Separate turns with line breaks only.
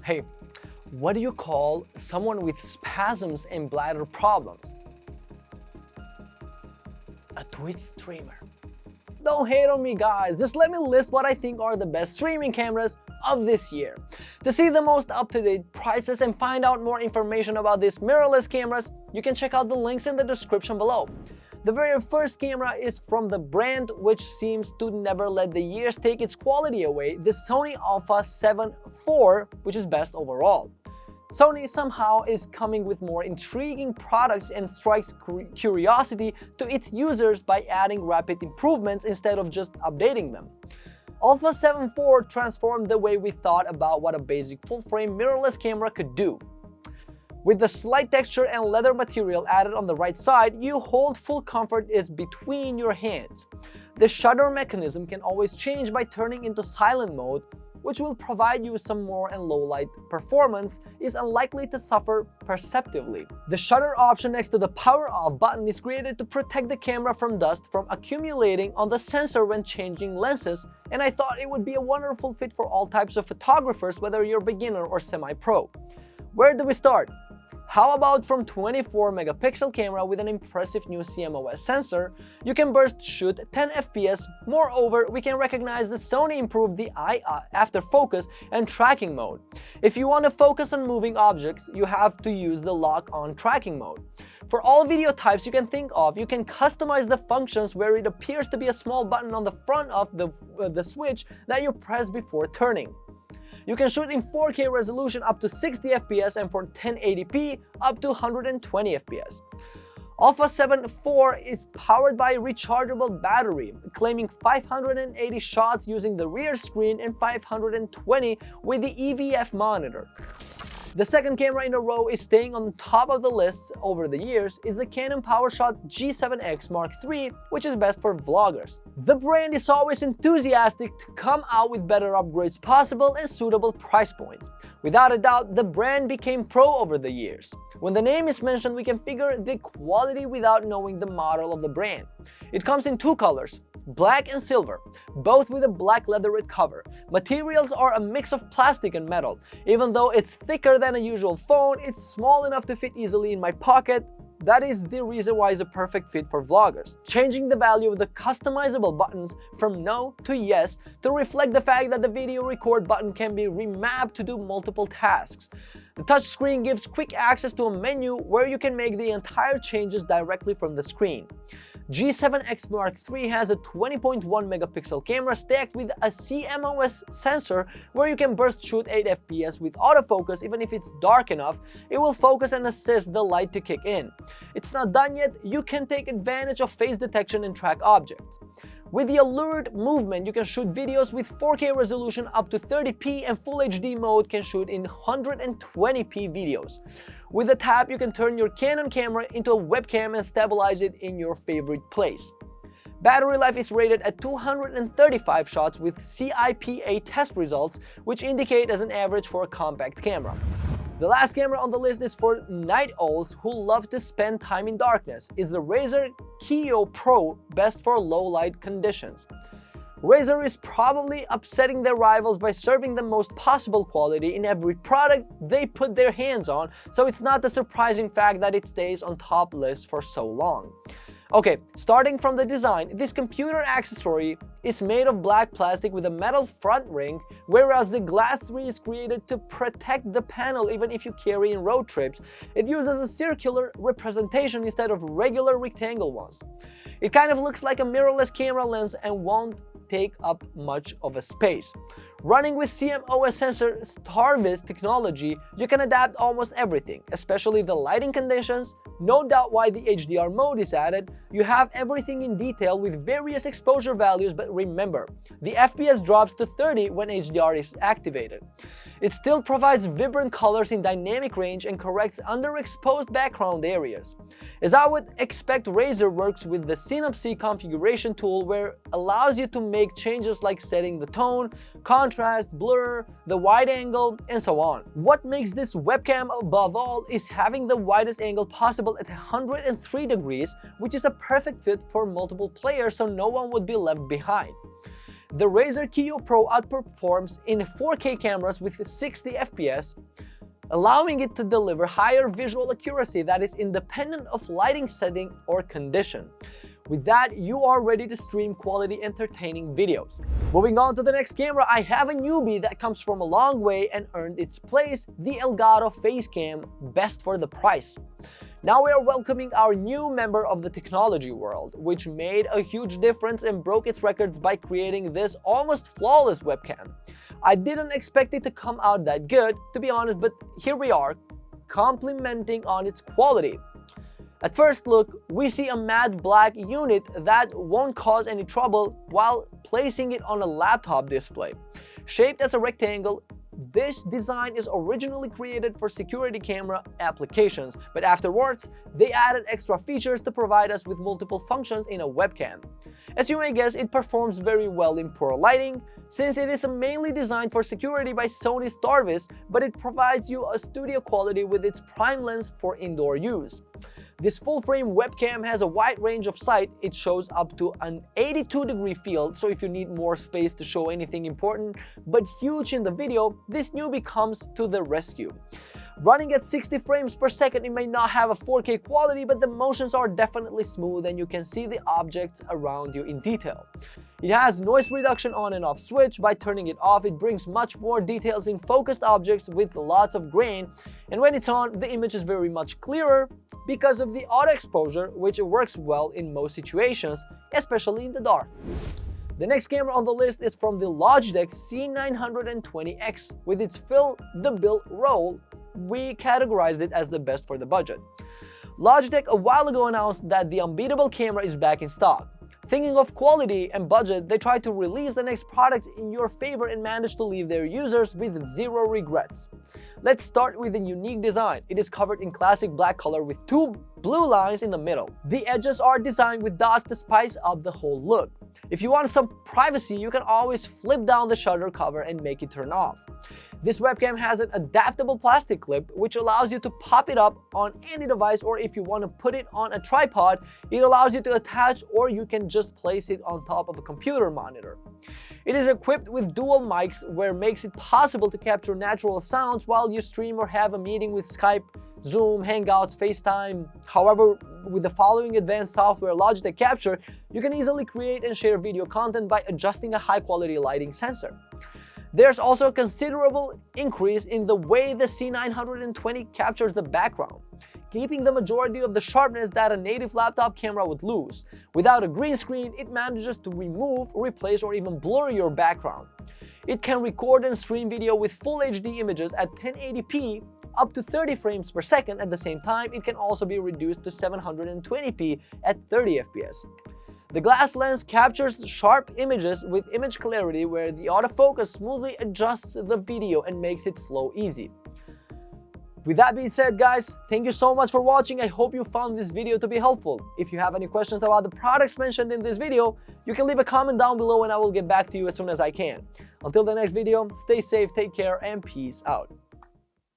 Hey, what do you call someone with spasms and bladder problems? A Twitch streamer. Don't hate on me, guys, just let me list what I think are the best streaming cameras of this year. To see the most up-to-date prices and find out more information about these mirrorless cameras, you can check out the links in the description below. The very first camera is from the brand which seems to never let the years take its quality away, the Sony Alpha 7 IV, which is best overall. Sony somehow is coming with more intriguing products and strikes curiosity to its users by adding rapid improvements instead of just updating them. Alpha 7 IV transformed the way we thought about what a basic full-frame mirrorless camera could do. With the slight texture and leather material added on the right side, you hold full comfort is between your hands. The shutter mechanism can always change by turning into silent mode, which will provide you some more and low light performance is unlikely to suffer perceptively. The shutter option next to the power off button is created to protect the camera from dust from accumulating on the sensor when changing lenses, and I thought it would be a wonderful fit for all types of photographers, whether you're beginner or semi-pro. Where do we start? How about from 24 megapixel camera with an impressive new CMOS sensor, you can burst shoot 10 FPS. Moreover, we can recognize that Sony improved the eye after focus and tracking mode. If you want to focus on moving objects, you have to use the lock-on tracking mode. For all video types you can think of, you can customize the functions where it appears to be a small button on the front of the switch that you press before turning. You can shoot in 4K resolution up to 60 FPS and for 1080p up to 120 FPS. Alpha 7 IV is powered by a rechargeable battery, claiming 580 shots using the rear screen and 520 with the EVF monitor. The second camera in a row is staying on top of the list over the years is the Canon PowerShot G7X Mark III, which is best for vloggers. The brand is always enthusiastic to come out with better upgrades possible and suitable price points. Without a doubt, the brand became pro over the years. When the name is mentioned, we can figure the quality without knowing the model of the brand. It comes in two colors, black and silver, both with a black leatherette cover. Materials are a mix of plastic and metal. Even though it's thicker than a usual phone, it's small enough to fit easily in my pocket. That is the reason why it's a perfect fit for vloggers. Changing the value of the customizable buttons from no to yes to reflect the fact that the video record button can be remapped to do multiple tasks. The touchscreen gives quick access to a menu where you can make the entire changes directly from the screen. G7X Mark III has a 20.1 megapixel camera stacked with a CMOS sensor where you can burst shoot 8 FPS with autofocus. Even if it's dark enough, it will focus and assist the light to kick in. It's not done yet, you can take advantage of face detection and track objects. With the allured movement, you can shoot videos with 4K resolution up to 30p and Full HD mode can shoot in 120p videos. With a tap, you can turn your Canon camera into a webcam and stabilize it in your favorite place. Battery life is rated at 235 shots with CIPA test results, which indicate as an average for a compact camera. The last camera on the list is for night owls who love to spend time in darkness. It's the Razer Kiyo Pro, best for low light conditions. Razer is probably upsetting their rivals by serving the most possible quality in every product they put their hands on, so it's not the surprising fact that it stays on top list for so long. Okay, starting from the design, this computer accessory is made of black plastic with a metal front ring, whereas the glass 3 is created to protect the panel even if you carry in road trips. It uses a circular representation instead of regular rectangle ones. It kind of looks like a mirrorless camera lens and won't take up much of a space. Running with CMOS sensor Starvis technology, you can adapt almost everything, especially the lighting conditions. No doubt why the HDR mode is added. You have everything in detail with various exposure values, but remember, the FPS drops to 30 when HDR is activated. It still provides vibrant colors in dynamic range and corrects underexposed background areas. As I would expect, Razer works with the Synapse configuration tool where it allows you to make changes like setting the tone, contrast, blur, the wide angle, and so on. What makes this webcam above all is having the widest angle possible at 103 degrees, which is a perfect fit for multiple players so no one would be left behind. The Razer Kiyo Pro outperforms in 4K cameras with 60 FPS, allowing it to deliver higher visual accuracy that is independent of lighting setting or condition. With that, you are ready to stream quality entertaining videos. Moving on to the next camera, I have a newbie that comes from a long way and earned its place, the Elgato Facecam, best for the price. Now we are welcoming our new member of the technology world, which made a huge difference and broke its records by creating this almost flawless webcam. I didn't expect it to come out that good, to be honest, but here we are, complimenting on its quality. At first look, we see a matte black unit that won't cause any trouble while placing it on a laptop display. Shaped as a rectangle, this design is originally created for security camera applications, but afterwards, they added extra features to provide us with multiple functions in a webcam. As you may guess, it performs very well in poor lighting, since it is mainly designed for security by Sony Starvis, but it provides you a studio quality with its prime lens for indoor use. This full-frame webcam has a wide range of sight. It shows up to an 82-degree field, so if you need more space to show anything important but huge in the video, this newbie comes to the rescue. Running at 60 frames per second, it may not have a 4K quality, but the motions are definitely smooth and you can see the objects around you in detail. It has noise reduction on and off switch. By turning it off, it brings much more details in focused objects with lots of grain, and when it's on, the image is very much clearer because of the auto exposure, which works well in most situations, especially in the dark. The next camera on the list is from the Logitech C920X. With its fill the bill roll, we categorized it as the best for the budget. Logitech a while ago announced that the unbeatable camera is back in stock. Thinking of quality and budget, they tried to release the next product in your favor and managed to leave their users with zero regrets. Let's start with a unique design. It is covered in classic black color with two blue lines in the middle. The edges are designed with dots to spice up the whole look. If you want some privacy, you can always flip down the shutter cover and make it turn off. This webcam has an adaptable plastic clip which allows you to pop it up on any device, or if you want to put it on a tripod, it allows you to attach, or you can just place it on top of a computer monitor. It is equipped with dual mics, where makes it possible to capture natural sounds while you stream or have a meeting with Skype, Zoom, Hangouts, FaceTime. However, with the following advanced software Logitech Capture, you can easily create and share video content by adjusting a high-quality lighting sensor. There's also a considerable increase in the way the C920 captures the background, keeping the majority of the sharpness that a native laptop camera would lose. Without a green screen, it manages to remove, replace, or even blur your background. It can record and stream video with full HD images at 1080p up to 30 frames per second. At the same time, it can also be reduced to 720p at 30 FPS. The glass lens captures sharp images with image clarity, where the autofocus smoothly adjusts the video and makes it flow easy. With that being said, guys, thank you so much for watching. I hope you found this video to be helpful. If you have any questions about the products mentioned in this video, you can leave a comment down below and I will get back to you as soon as I can. Until the next video, stay safe, take care, and peace out.